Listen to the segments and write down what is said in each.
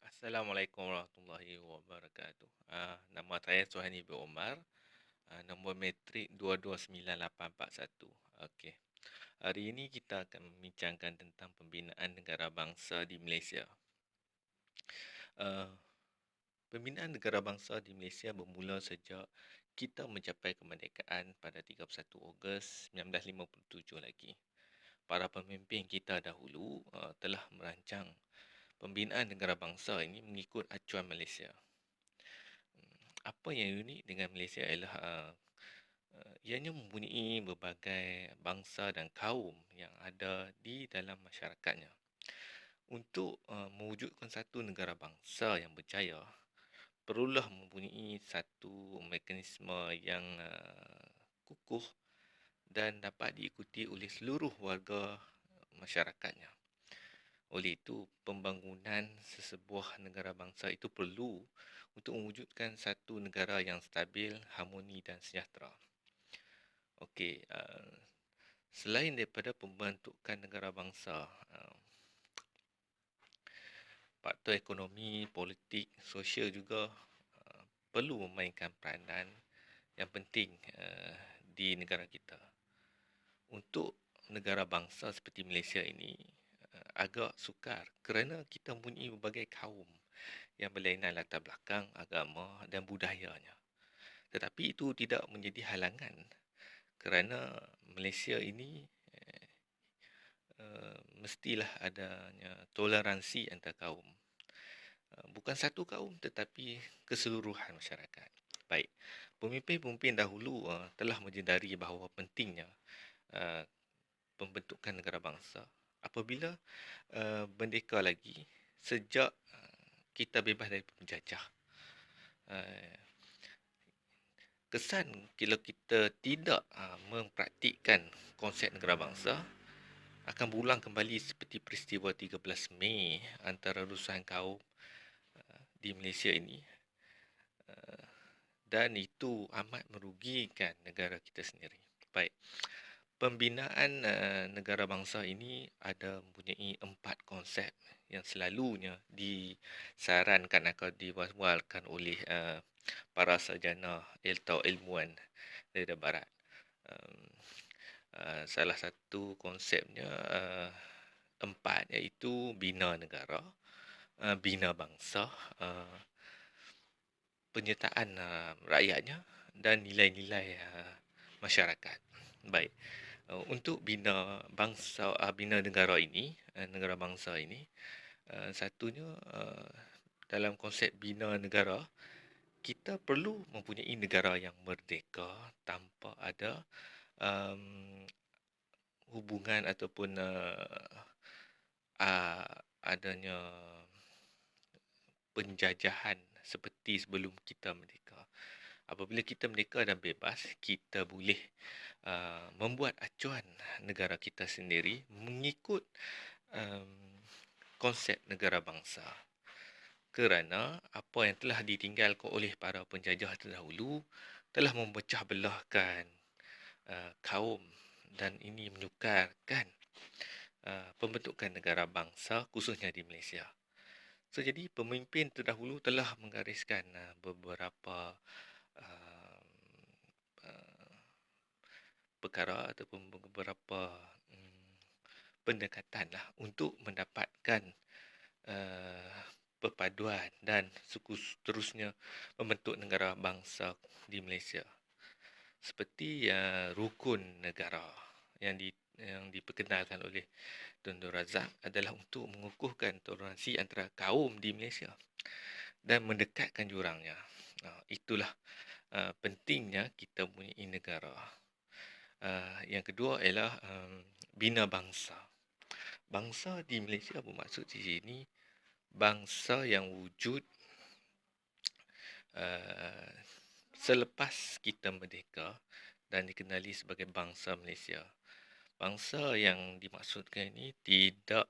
Assalamualaikum warahmatullahi wabarakatuh. Nama saya Suhaini bin Omar. Nombor metrik 229841. Okey. Hari ini kita akan membincangkan tentang pembinaan negara bangsa di Malaysia. Uh, Pembinaan negara bangsa di Malaysia bermula sejak kita mencapai kemerdekaan pada 31 Ogos 1957 lagi. Para pemimpin kita dahulu telah merancang pembinaan negara bangsa ini mengikut acuan Malaysia. Apa yang unik dengan Malaysia ialah ianya mempunyai berbagai bangsa dan kaum yang ada di dalam masyarakatnya. Untuk mewujudkan satu negara bangsa yang berjaya, perlulah mempunyai satu mekanisme yang kukuh dan dapat diikuti oleh seluruh warga masyarakatnya. Oleh itu, pembangunan sesebuah negara bangsa itu perlu untuk mewujudkan satu negara yang stabil, harmoni dan sejahtera. Okey, selain daripada pembentukan negara bangsa, faktor ekonomi, politik, sosial juga perlu memainkan peranan yang penting di negara kita. Untuk negara bangsa seperti Malaysia ini agak sukar kerana kita mempunyai berbagai kaum yang berlainan latar belakang, agama dan budayanya. Tetapi itu tidak menjadi halangan kerana Malaysia ini mestilah adanya toleransi antar kaum. Bukan satu kaum tetapi keseluruhan masyarakat. Baik, pemimpin-pemimpin dahulu telah menyedari bahawa pentingnya pembentukan negara bangsa apabila merdeka lagi sejak kita bebas dari penjajah. Kesan kalau kita tidak mempraktikkan konsep negara bangsa akan berulang kembali seperti peristiwa 13 Mei antara ratusan kaum di Malaysia ini, dan itu amat merugikan negara kita sendiri. Baik, pembinaan negara bangsa ini ada mempunyai 4 konsep yang selalunya disarankan atau diwaswalkan oleh para sarjana atau ilmuwan dari barat. Salah satu konsepnya 4, iaitu bina negara, bina bangsa, penyertaan rakyatnya dan nilai-nilai masyarakat. Baik, untuk bina bangsa, bina negara ini, negara bangsa ini, satunya dalam konsep bina negara, kita perlu mempunyai negara yang merdeka tanpa ada hubungan ataupun adanya penjajahan seperti sebelum kita merdeka. Apabila kita merdeka dan bebas, kita boleh membuat acuan negara kita sendiri mengikut konsep negara bangsa. Kerana apa yang telah ditinggalkan oleh para penjajah terdahulu telah memecah belahkan kaum, dan ini menyukarkan pembentukan negara bangsa khususnya di Malaysia. So, jadi pemimpin terdahulu telah menggariskan beberapa perkara ataupun beberapa pendekatan lah untuk mendapatkan perpaduan dan seterusnya membentuk negara bangsa di Malaysia. Seperti rukun negara yang diperkenalkan oleh Tun Razak adalah untuk mengukuhkan toleransi antara kaum di Malaysia dan mendekatkan jurangnya. Itulah pentingnya kita mempunyai negara. Yang kedua ialah bina bangsa. Bangsa di Malaysia bermaksud di sini bangsa yang wujud selepas kita merdeka dan dikenali sebagai bangsa Malaysia. Bangsa yang dimaksudkan ini tidak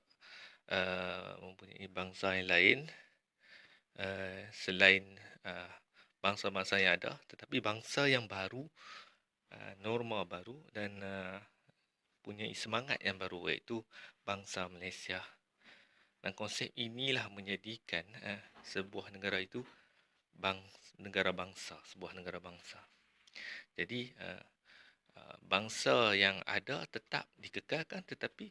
mempunyai bangsa yang lain selain bangsa-bangsa yang ada, tetapi bangsa yang baru, norma baru dan punya semangat yang baru, iaitu bangsa Malaysia. Dan konsep inilah menjadikan sebuah negara itu negara bangsa, sebuah negara bangsa. Jadi bangsa yang ada tetap dikekalkan, tetapi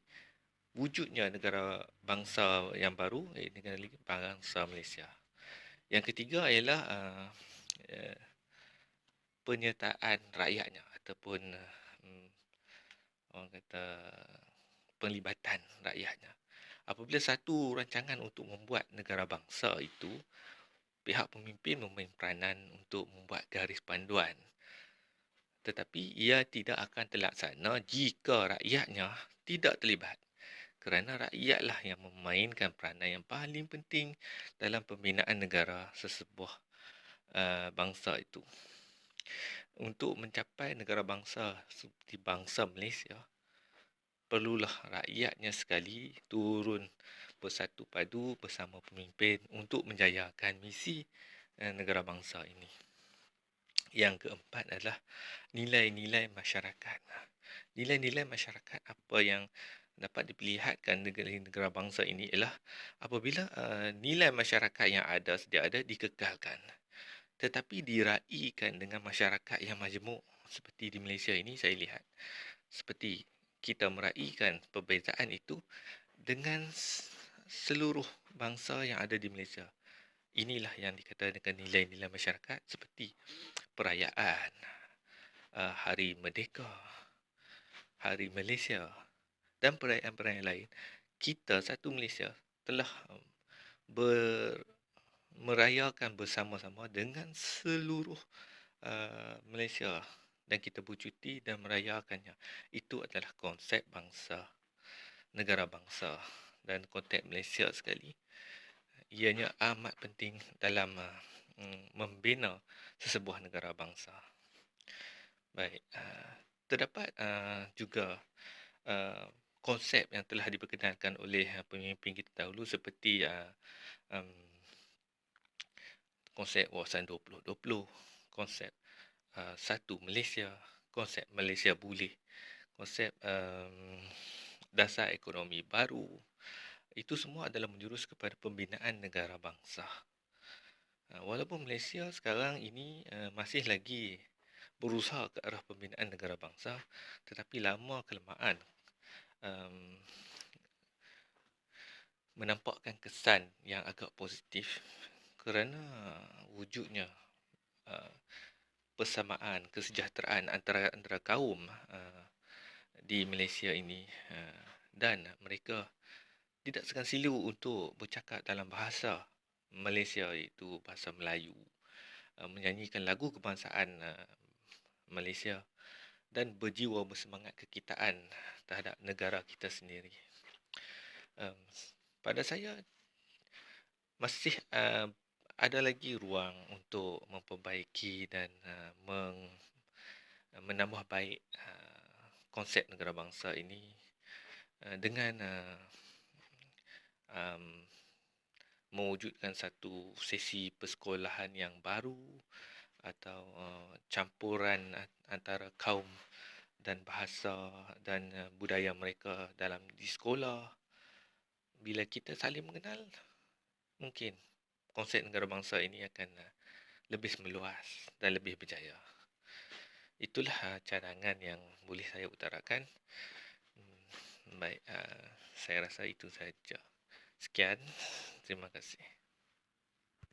wujudnya negara bangsa yang baru, negara bangsa Malaysia. Yang ketiga ialah penyertaan rakyatnya ataupun orang kata penglibatan rakyatnya. Apabila satu rancangan untuk membuat negara bangsa itu, pihak pemimpin memain peranan untuk membuat garis panduan. Tetapi ia tidak akan terlaksana jika rakyatnya tidak terlibat. Kerana rakyatlah yang memainkan peranan yang paling penting dalam pembinaan negara sesebuah bangsa itu. Untuk mencapai negara bangsa seperti bangsa Malaysia, perlulah rakyatnya sekali turun bersatu padu bersama pemimpin untuk menjayakan misi negara bangsa ini. Yang keempat adalah nilai-nilai masyarakat. Nilai-nilai masyarakat apa yang dapat diperlihatkan negara bangsa ini ialah apabila nilai masyarakat yang ada sedia ada dikekalkan, tetapi diraikan dengan masyarakat yang majmuk seperti di Malaysia ini. Saya lihat seperti kita meraikan perbezaan itu dengan seluruh bangsa yang ada di Malaysia. Inilah yang dikatakan nilai-nilai masyarakat seperti perayaan Hari Merdeka, Hari Malaysia dan perayaan-perayaan lain. Kita satu Malaysia telah merayakan bersama-sama dengan seluruh Malaysia, dan kita bercuti dan merayakannya. Itu adalah konsep bangsa, negara bangsa, dan konteks Malaysia sekali. Ianya amat penting dalam membina sesebuah negara bangsa. Baik, terdapat juga konsep yang telah diperkenalkan oleh pemimpin kita dahulu seperti konsep wawasan 2020, konsep satu Malaysia, konsep Malaysia Boleh, konsep dasar ekonomi baru. Itu semua adalah menjurus kepada pembinaan negara bangsa. Walaupun Malaysia sekarang ini masih lagi berusaha ke arah pembinaan negara bangsa, tetapi lama-kelamaan menampakkan kesan yang agak positif kerana wujudnya persamaan kesejahteraan antara kaum di Malaysia ini, dan mereka tidak segan silu untuk bercakap dalam bahasa Malaysia, iaitu bahasa Melayu, menyanyikan lagu kebangsaan Malaysia dan berjiwa bersemangat kekitaan terhadap negara kita sendiri. Pada saya masih ada lagi ruang untuk memperbaiki dan menambah baik konsep negara bangsa ini dengan mewujudkan satu sesi persekolahan yang baru atau campuran antara kaum dan bahasa dan budaya mereka di sekolah. Bila kita saling mengenal, mungkin konsep negara bangsa ini akan lebih meluas dan lebih berjaya. Itulah cadangan yang boleh saya utarakan. Baik, saya rasa itu saja. Sekian, terima kasih.